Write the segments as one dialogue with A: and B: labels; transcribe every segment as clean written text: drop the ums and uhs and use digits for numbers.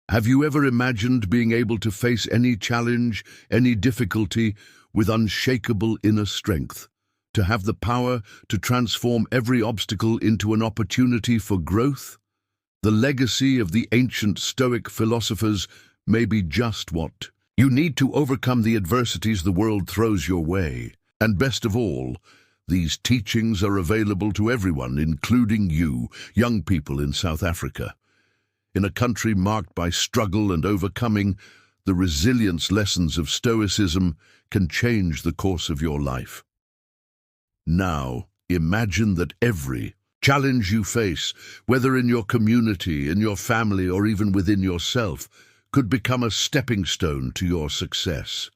A: Have you ever imagined being able to face any challenge, any difficulty, with unshakable inner strength? To have the power to transform every obstacle into an opportunity for growth? The legacy of the ancient Stoic philosophers may be just what you need to overcome the adversities the world throws your way. And best of all, these teachings are available to everyone, including you, young people in South Africa. In a country marked by struggle and overcoming, the resilience lessons of Stoicism can change the course of your life. Now, imagine that every challenge you face, whether in your community, in your family, or even within yourself, could become a stepping stone to your success.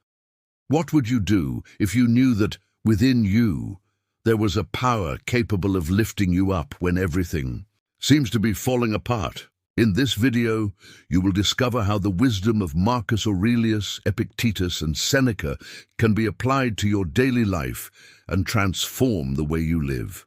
A: What would you do if you knew that within you there was a power capable of lifting you up when everything seems to be falling apart? In this video, you will discover how the wisdom of Marcus Aurelius, Epictetus and Seneca can be applied to your daily life and transform the way you live.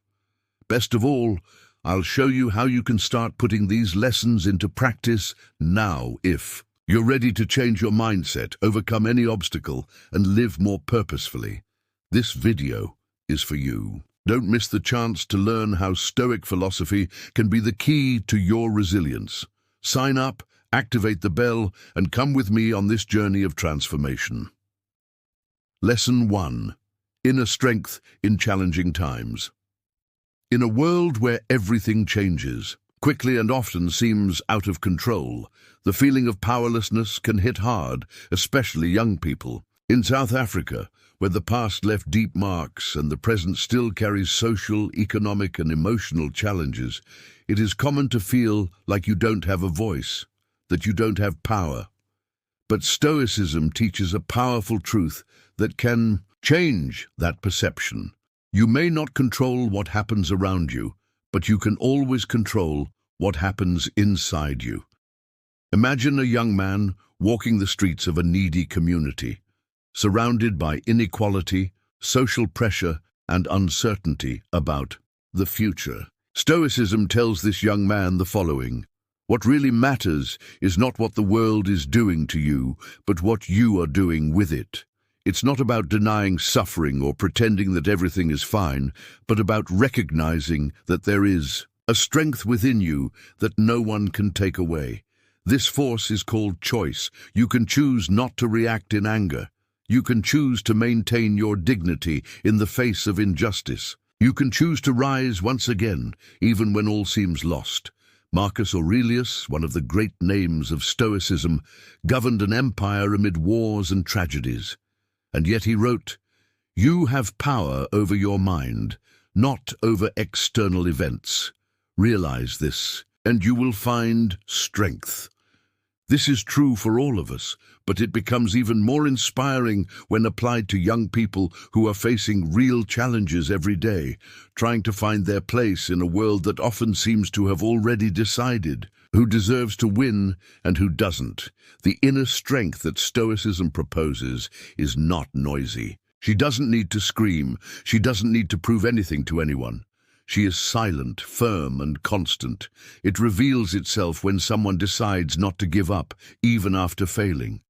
A: Best of all, I'll show you how you can start putting these lessons into practice now if you're ready to change your mindset, overcome any obstacle, and live more purposefully. This video is for you. Don't miss the chance to learn how Stoic philosophy can be the key to your resilience. Sign up, activate the bell, and come with me on this journey of transformation. Lesson 1. Inner strength in challenging times. In a world where everything changes, quickly and often seems out of control, the feeling of powerlessness can hit hard, especially young people. In South Africa, where the past left deep marks and the present still carries social, economic and emotional challenges, it is common to feel like you don't have a voice, that you don't have power. But Stoicism teaches a powerful truth that can change that perception. You may not control what happens around you, but you can always control what happens inside you. Imagine a young man walking the streets of a needy community, surrounded by inequality, social pressure, and uncertainty about the future. Stoicism tells this young man the following: what really matters is not what the world is doing to you, but what you are doing with it. It's not about denying suffering or pretending that everything is fine, but about recognizing that there is a strength within you that no one can take away. This force is called choice. You can choose not to react in anger. You can choose to maintain your dignity in the face of injustice. You can choose to rise once again, even when all seems lost. Marcus Aurelius, one of the great names of Stoicism, governed an empire amid wars and tragedies. And yet he wrote, "You have power over your mind, not over external events. Realize this, and you will find strength." This is true for all of us, but it becomes even more inspiring when applied to young people who are facing real challenges every day, trying to find their place in a world that often seems to have already decided who deserves to win and who doesn't. The inner strength that Stoicism proposes is not noisy. She doesn't need to scream. She doesn't need to prove anything to anyone. She is silent, firm, and constant. It reveals itself when someone decides not to give up, even after failing.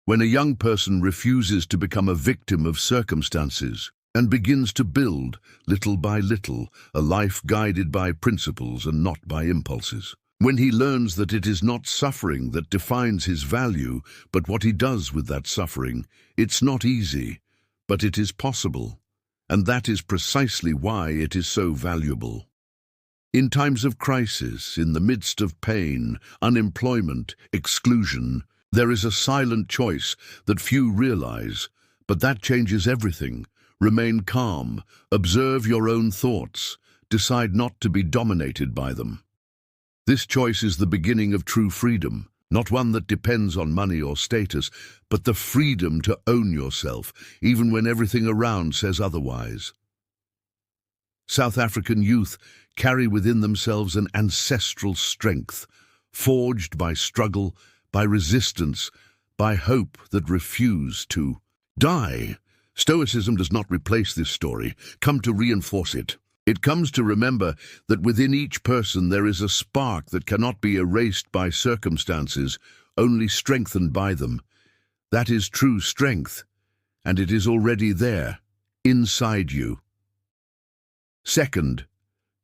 A: When a young person refuses to become a victim of circumstances and begins to build, little by little, a life guided by principles and not by impulses. When he learns that it is not suffering that defines his value, but what he does with that suffering. It's not easy, but it is possible. And that is precisely why it is so valuable. In times of crisis, in the midst of pain, unemployment, exclusion, there is a silent choice that few realize, but that changes everything. Remain calm, observe your own thoughts, decide not to be dominated by them. This choice is the beginning of true freedom. Not one that depends on money or status, but the freedom to own yourself, even when everything around says otherwise. South African youth carry within themselves an ancestral strength, forged by struggle, by resistance, by hope that refuse to die. Stoicism does not replace this story, come to reinforce it. It comes to remember that within each person there is a spark that cannot be erased by circumstances, only strengthened by them. That is true strength, and it is already there, inside you. Second,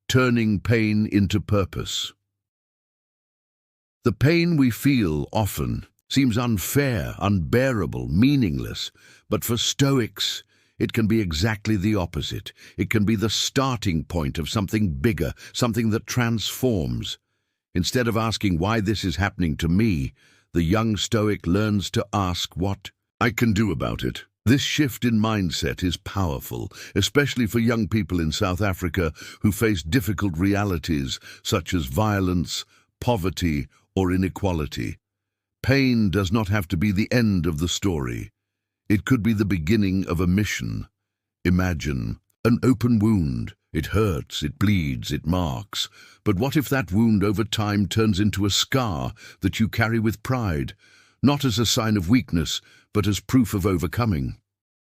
A: turning pain into purpose. The pain we feel often seems unfair, unbearable, meaningless, but for Stoics, it can be exactly the opposite. It can be the starting point of something bigger, something that transforms. Instead of asking why this is happening to me, the young Stoic learns to ask what I can do about it. This shift in mindset is powerful, especially for young people in South Africa who face difficult realities such as violence, poverty, or inequality. Pain does not have to be the end of the story. It could be the beginning of a mission. Imagine an open wound. It hurts, it bleeds, it marks. But what if that wound over time turns into a scar that you carry with pride, not as a sign of weakness, but as proof of overcoming?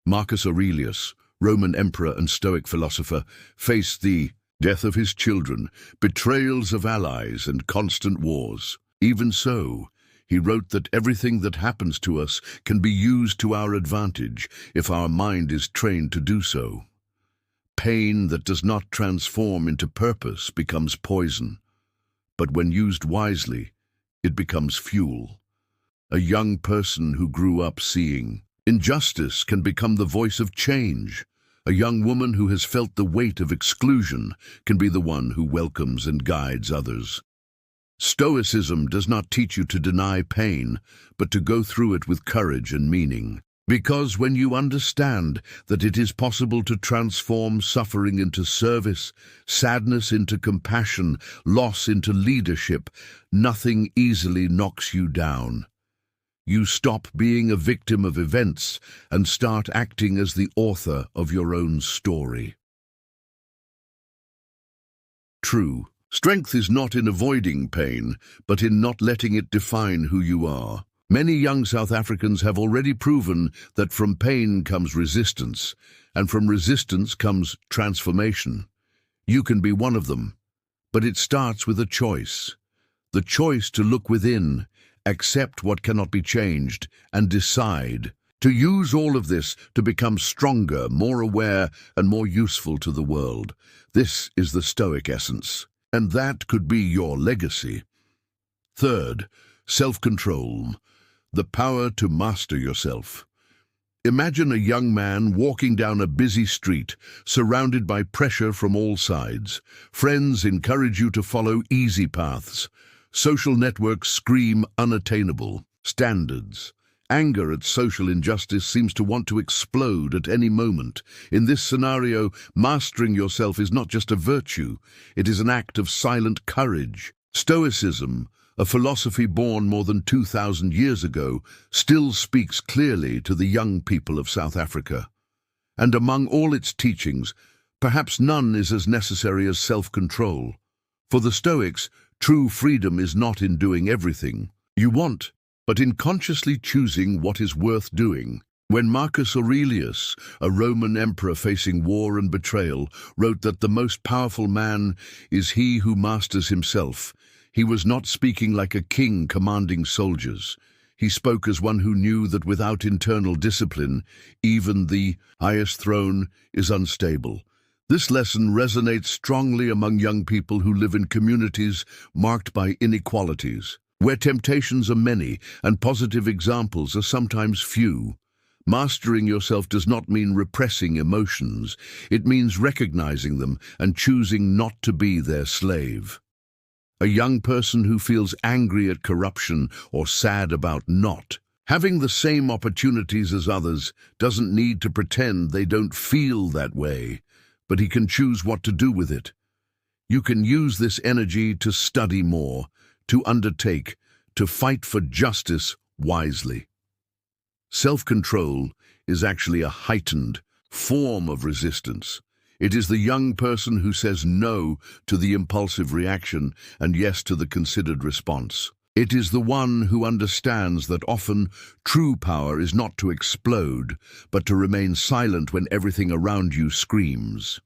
A: Marcus Aurelius, Roman emperor and Stoic philosopher, faced the death of his children, betrayals of allies, and constant wars. Even so, he wrote that everything that happens to us can be used to our advantage if our mind is trained to do so. Pain that does not transform into purpose becomes poison, but when used wisely, it becomes fuel. A young person who grew up seeing injustice can become the voice of change. A young woman who has felt the weight of exclusion can be the one who welcomes and guides others. Stoicism does not teach you to deny pain, but to go through it with courage and meaning. Because when you understand that it is possible to transform suffering into service, sadness into compassion, loss into leadership, nothing easily knocks you down. You stop being a victim of events and start acting as the author of your own story. True. Strength is not in avoiding pain, but in not letting it define who you are. Many young South Africans have already proven that from pain comes resistance, and from resistance comes transformation. You can be one of them, but it starts with a choice. The choice to look within, accept what cannot be changed, and decide to use all of this to become stronger, more aware, and more useful to the world. This is the Stoic essence. And that could be your legacy. Third, self-control, the power to master yourself. Imagine a young man walking down a busy street, surrounded by pressure from all sides. Friends encourage you to follow easy paths. Social networks scream unattainable standards. Anger at social injustice seems to want to explode at any moment. In this scenario, mastering yourself is not just a virtue, it is an act of silent courage. Stoicism, a philosophy born more than 2,000 years ago, still speaks clearly to the young people of South Africa. And among all its teachings, perhaps none is as necessary as self-control. For the Stoics, true freedom is not in doing everything you want, but in consciously choosing what is worth doing. When Marcus Aurelius, a Roman emperor facing war and betrayal, wrote that the most powerful man is he who masters himself, he was not speaking like a king commanding soldiers. He spoke as one who knew that without internal discipline, even the highest throne is unstable. This lesson resonates strongly among young people who live in communities marked by inequalities, where temptations are many and positive examples are sometimes few. Mastering yourself does not mean repressing emotions. It means recognizing them and choosing not to be their slave. A young person who feels angry at corruption or sad about not having the same opportunities as others doesn't need to pretend they don't feel that way, but he can choose what to do with it. You can use this energy to study more, to undertake, to fight for justice wisely. Self-control is actually a heightened form of resistance. It is the young person who says no to the impulsive reaction and yes to the considered response. It is the one who understands that often true power is not to explode, but to remain silent when everything around you screams.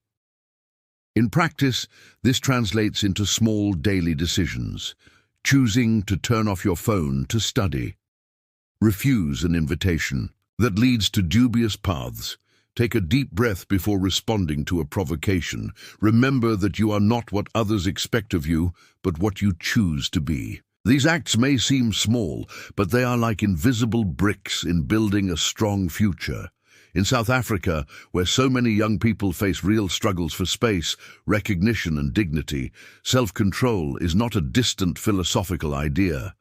A: In practice, this translates into small daily decisions. choosing to turn off your phone to study. Refuse an invitation that leads to dubious paths. Take a deep breath before responding to a provocation. Remember that you are not what others expect of you, but what you choose to be. These acts may seem small, but they are like invisible bricks in building a strong future. In South Africa, where so many young people face real struggles for space, recognition and dignity, self-control is not a distant philosophical idea.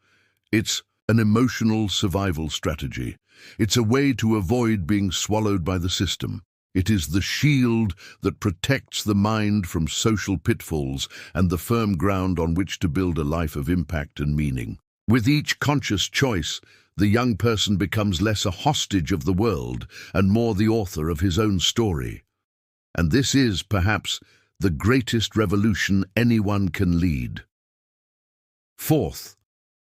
A: It's an emotional survival strategy. It's a way to avoid being swallowed by the system. It is the shield that protects the mind from social pitfalls and the firm ground on which to build a life of impact and meaning. With each conscious choice, the young person becomes less a hostage of the world and more the author of his own story. And this is, perhaps, the greatest revolution anyone can lead. Fourth,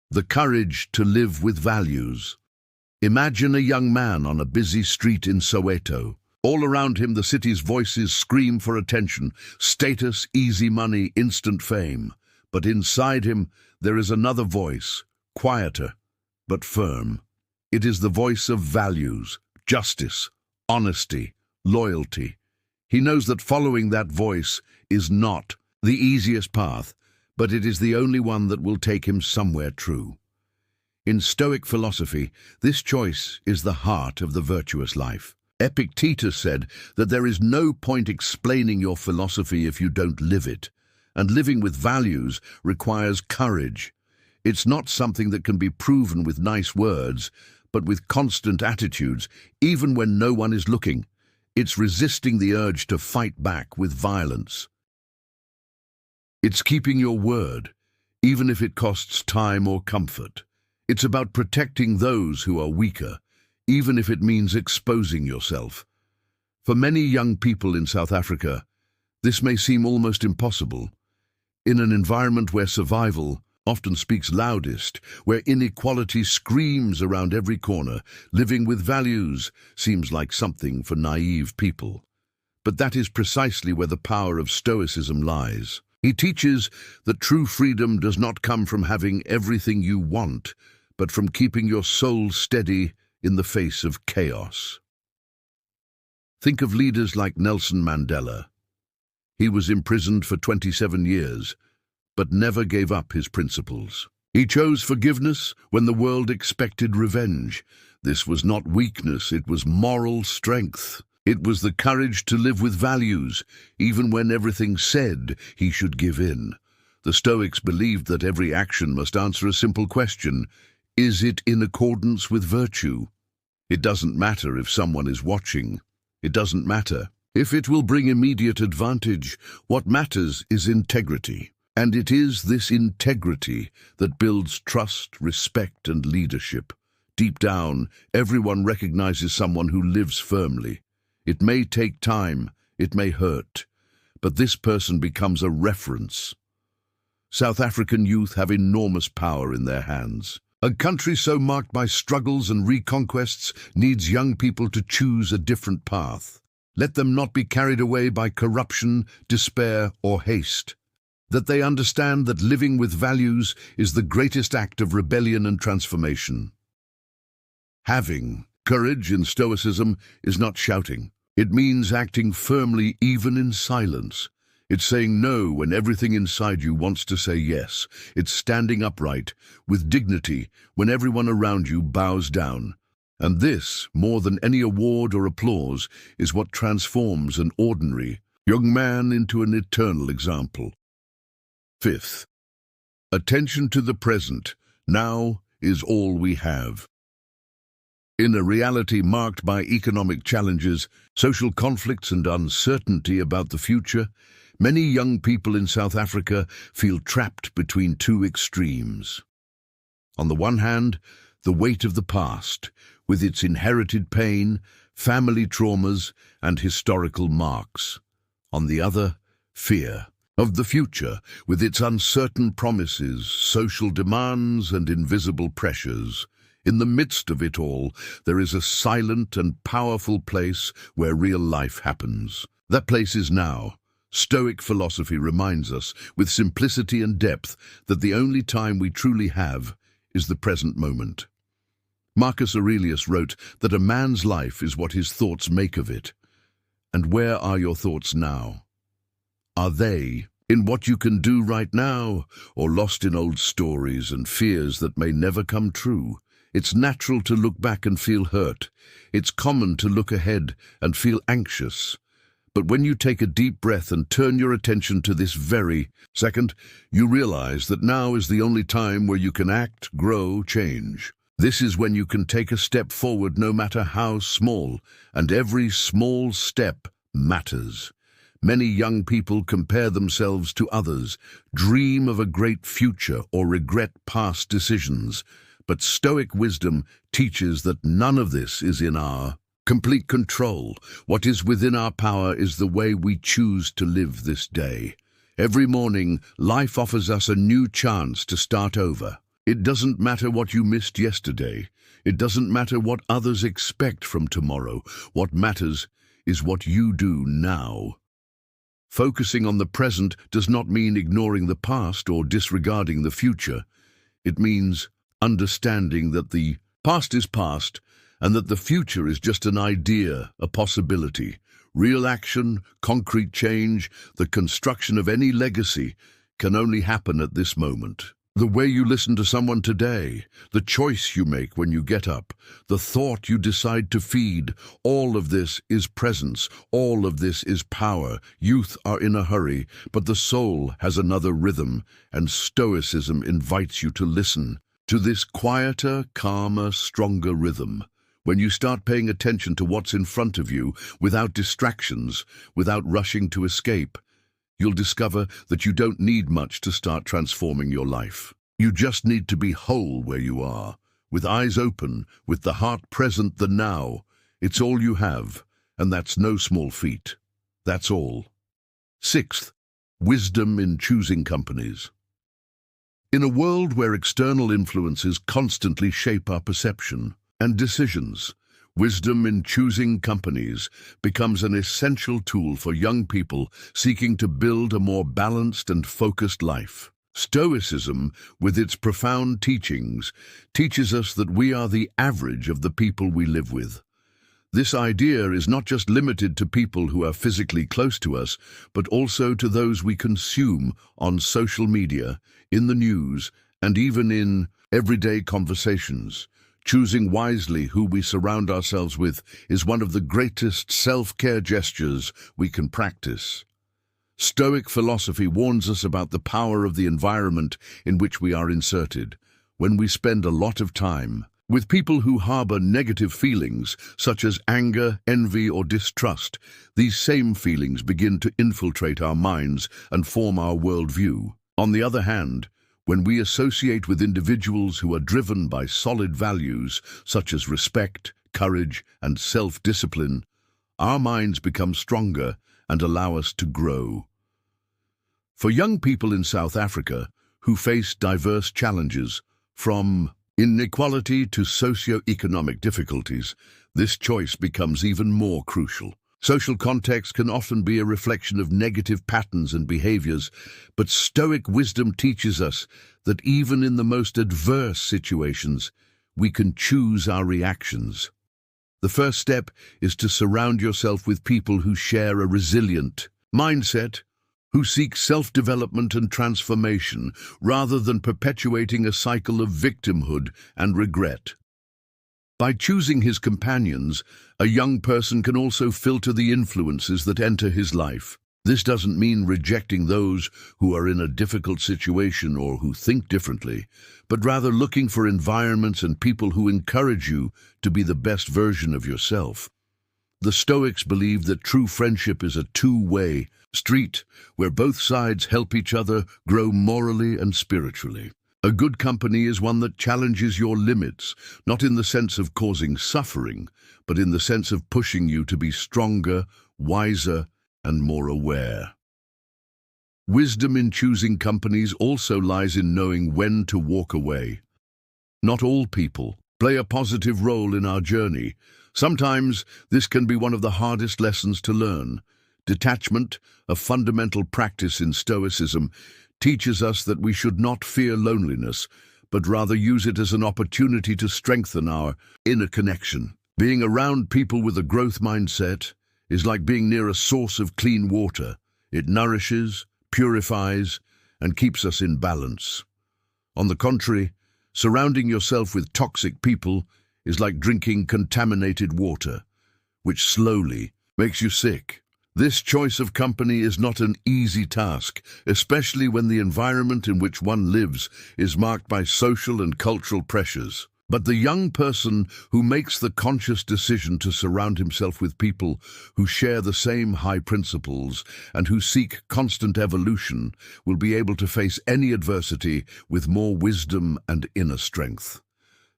A: the courage to live with values. Imagine a young man on a busy street in Soweto. All around him, the city's voices scream for attention, status, easy money, instant fame. But inside him, there is another voice, quieter, but firm. It is the voice of values, justice, honesty, loyalty. He knows that following that voice is not the easiest path, but it is the only one that will take him somewhere true. In Stoic philosophy, this choice is the heart of the virtuous life. Epictetus said that there is no point explaining your philosophy if you don't live it, and living with values requires courage. It's not something that can be proven with nice words, but with constant attitudes, even when no one is looking. It's resisting the urge to fight back with violence. It's keeping your word, even if it costs time or comfort. It's about protecting those who are weaker, even if it means exposing yourself. For many young people in South Africa, this may seem almost impossible. In an environment where survival often speaks loudest, where inequality screams around every corner, living with values seems like something for naive people. But that is precisely where the power of Stoicism lies. He teaches that true freedom does not come from having everything you want, but from keeping your soul steady in the face of chaos. Think of leaders like Nelson Mandela. He was imprisoned for 27 years, but never gave up his principles. He chose forgiveness when the world expected revenge. This was not weakness, it was moral strength. It was the courage to live with values, even when everything said he should give in. The Stoics believed that every action must answer a simple question: is it in accordance with virtue? It doesn't matter if someone is watching. It doesn't matter if it will bring immediate advantage. What matters is integrity. And it is this integrity that builds trust, respect, and leadership. Deep down, everyone recognizes someone who lives firmly. It may take time, it may hurt, but this person becomes a reference. South African youth have enormous power in their hands. A country so marked by struggles and reconquests needs young people to choose a different path. Let them not be carried away by corruption, despair, or haste. That they understand that living with values is the greatest act of rebellion and transformation. Having courage in Stoicism is not shouting. It means acting firmly even in silence. It's saying no when everything inside you wants to say yes. It's standing upright, with dignity, when everyone around you bows down. And this, more than any award or applause, is what transforms an ordinary young man into an eternal example. Fifth, attention to the present. Now is all we have. In a reality marked by economic challenges, social conflicts, and uncertainty about the future, many young people in South Africa feel trapped between two extremes. On the one hand, the weight of the past, with its inherited pain, family traumas, and historical marks. On the other, fear of the future, with its uncertain promises, social demands, and invisible pressures. In the midst of it all, there is a silent and powerful place where real life happens. That place is now, Stoic philosophy reminds us, with simplicity and depth, that the only time we truly have is the present moment. Marcus Aurelius wrote that a man's life is what his thoughts make of it. And where are your thoughts now? Are they in what you can do right now, or lost in old stories and fears that may never come true? It's natural to look back and feel hurt. It's common to look ahead and feel anxious. But when you take a deep breath and turn your attention to this very second, you realize that now is the only time where you can act, grow, change. This is when you can take a step forward no matter how small, and every small step matters. Many young people compare themselves to others, dream of a great future, or regret past decisions. But Stoic wisdom teaches that none of this is in our complete control. What is within our power is the way we choose to live this day. Every morning, life offers us a new chance to start over. It doesn't matter what you missed yesterday. It doesn't matter what others expect from tomorrow. What matters is what you do now. Focusing on the present does not mean ignoring the past or disregarding the future. It means understanding that the past is past and that the future is just an idea, a possibility. Real action, concrete change, the construction of any legacy can only happen at this moment. The way you listen to someone today, the choice you make when you get up, the thought you decide to feed, all of this is presence, all of this is power. Youth are in a hurry, but the soul has another rhythm, and Stoicism invites you to listen to this quieter, calmer, stronger rhythm. When you start paying attention to what's in front of you, without distractions, without rushing to escape, you'll discover that you don't need much to start transforming your life. You just need to be whole where you are, with eyes open, with the heart present, the now. It's all you have, and that's no small feat. That's all. Sixth, wisdom in choosing companies. In a world where external influences constantly shape our perception and decisions, wisdom in choosing companies becomes an essential tool for young people seeking to build a more balanced and focused life. Stoicism, with its profound teachings, teaches us that we are the average of the people we live with. This idea is not just limited to people who are physically close to us, but also to those we consume on social media, in the news, and even in everyday conversations. Choosing wisely who we surround ourselves with is one of the greatest self-care gestures we can practice. Stoic philosophy warns us about the power of the environment in which we are inserted. When we spend a lot of time with people who harbor negative feelings, such as anger, envy, or distrust, these same feelings begin to infiltrate our minds and form our worldview. On the other hand, when we associate with individuals who are driven by solid values, such as respect, courage, and self-discipline, our minds become stronger and allow us to grow. For young people in South Africa who face diverse challenges, from inequality to socio-economic difficulties, this choice becomes even more crucial. Social context can often be a reflection of negative patterns and behaviors, but Stoic wisdom teaches us that even in the most adverse situations, we can choose our reactions. The first step is to surround yourself with people who share a resilient mindset, who seek self-development and transformation rather than perpetuating a cycle of victimhood and regret. By choosing his companions, a young person can also filter the influences that enter his life. This doesn't mean rejecting those who are in a difficult situation or who think differently, but rather looking for environments and people who encourage you to be the best version of yourself. The Stoics believe that true friendship is a two-way street where both sides help each other grow morally and spiritually. A good company is one that challenges your limits, not in the sense of causing suffering, but in the sense of pushing you to be stronger, wiser, and more aware. Wisdom in choosing companies also lies in knowing when to walk away. Not all people play a positive role in our journey. Sometimes this can be one of the hardest lessons to learn. Detachment, a fundamental practice in Stoicism, teaches us that we should not fear loneliness, but rather use it as an opportunity to strengthen our inner connection. Being around people with a growth mindset is like being near a source of clean water. It nourishes, purifies, and keeps us in balance. On the contrary, surrounding yourself with toxic people is like drinking contaminated water, which slowly makes you sick. This choice of company is not an easy task, especially when the environment in which one lives is marked by social and cultural pressures. But the young person who makes the conscious decision to surround himself with people who share the same high principles and who seek constant evolution will be able to face any adversity with more wisdom and inner strength.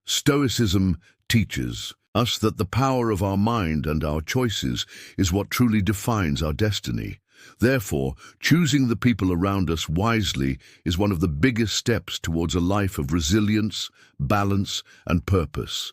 A: Stoicism teaches us that the power of our mind and our choices is what truly defines our destiny. Therefore, choosing the people around us wisely is one of the biggest steps towards a life of resilience, balance, and purpose.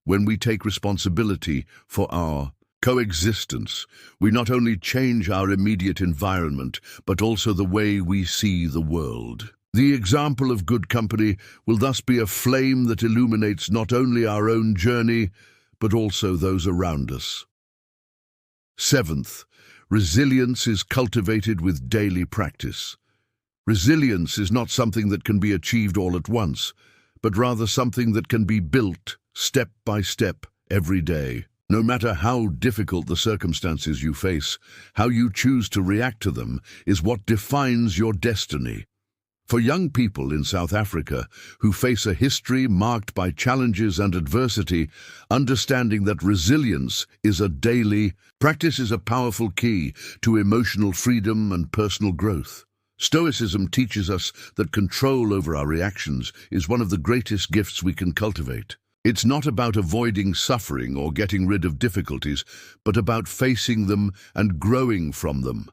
A: When we take responsibility for our coexistence, we not only change our immediate environment, but also the way we see the world. The example of good company will thus be a flame that illuminates not only our own journey, but also those around us. Seventh, resilience is cultivated with daily practice. Resilience is not something that can be achieved all at once, but rather something that can be built step by step every day. No matter how difficult the circumstances you face, how you choose to react to them is what defines your destiny. For young people in South Africa who face a history marked by challenges and adversity, understanding that resilience is a daily practice is a powerful key to emotional freedom and personal growth. Stoicism teaches us that control over our reactions is one of the greatest gifts we can cultivate. It's not about avoiding suffering or getting rid of difficulties, but about facing them and growing from them.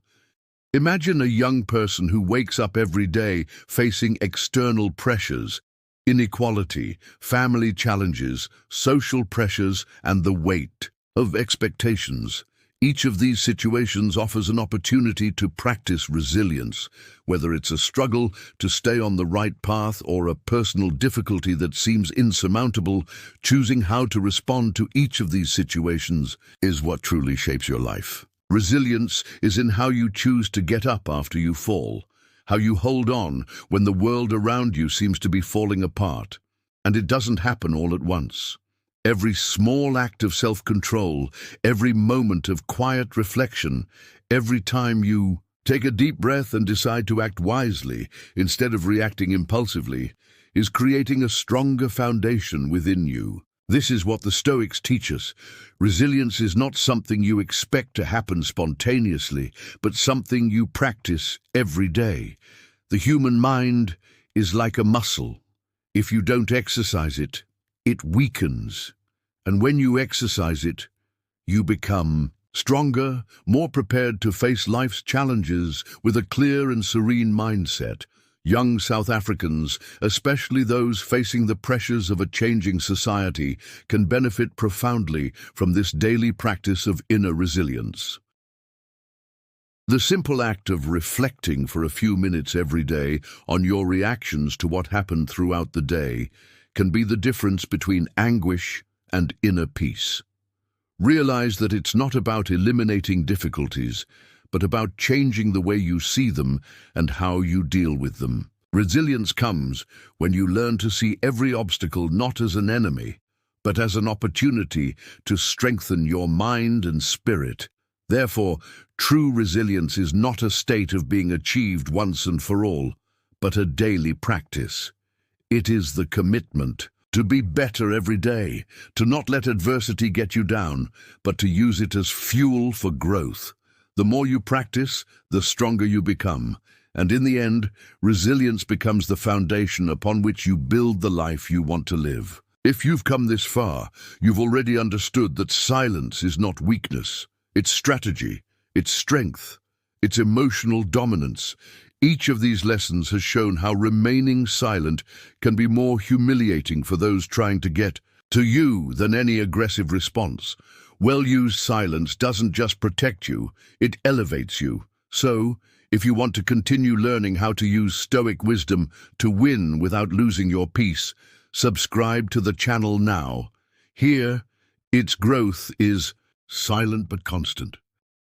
A: Imagine a young person who wakes up every day facing external pressures, inequality, family challenges, social pressures, and the weight of expectations. Each of these situations offers an opportunity to practice resilience, whether it's a struggle to stay on the right path or a personal difficulty that seems insurmountable. Choosing how to respond to each of these situations is what truly shapes your life. Resilience is in how you choose to get up after you fall, how you hold on when the world around you seems to be falling apart. And it doesn't happen all at once. Every small act of self-control, every moment of quiet reflection, every time you take a deep breath and decide to act wisely instead of reacting impulsively, is creating a stronger foundation within you. This is what the Stoics teach us. Resilience is not something you expect to happen spontaneously, but something you practice every day. The human mind is like a muscle. If you don't exercise it, it weakens. And when you exercise it, you become stronger, more prepared to face life's challenges with a clear and serene mindset. Young South Africans, especially those facing the pressures of a changing society, can benefit profoundly from this daily practice of inner resilience. The simple act of reflecting for a few minutes every day on your reactions to what happened throughout the day can be the difference between anguish and inner peace. Realize that it's not about eliminating difficulties, but about changing the way you see them and how you deal with them. Resilience comes when you learn to see every obstacle not as an enemy, but as an opportunity to strengthen your mind and spirit. Therefore, true resilience is not a state of being achieved once and for all, but a daily practice. It is the commitment to be better every day, to not let adversity get you down, but to use it as fuel for growth. The more you practice, the stronger you become. And in the end, resilience becomes the foundation upon which you build the life you want to live. If you've come this far, you've already understood that silence is not weakness. It's strategy, it's strength, it's emotional dominance. Each of these lessons has shown how remaining silent can be more humiliating for those trying to get to you than any aggressive response. Well-used silence doesn't just protect you, it elevates you. So, if you want to continue learning how to use Stoic wisdom to win without losing your peace, subscribe to the channel now. Here, its growth is silent but constant.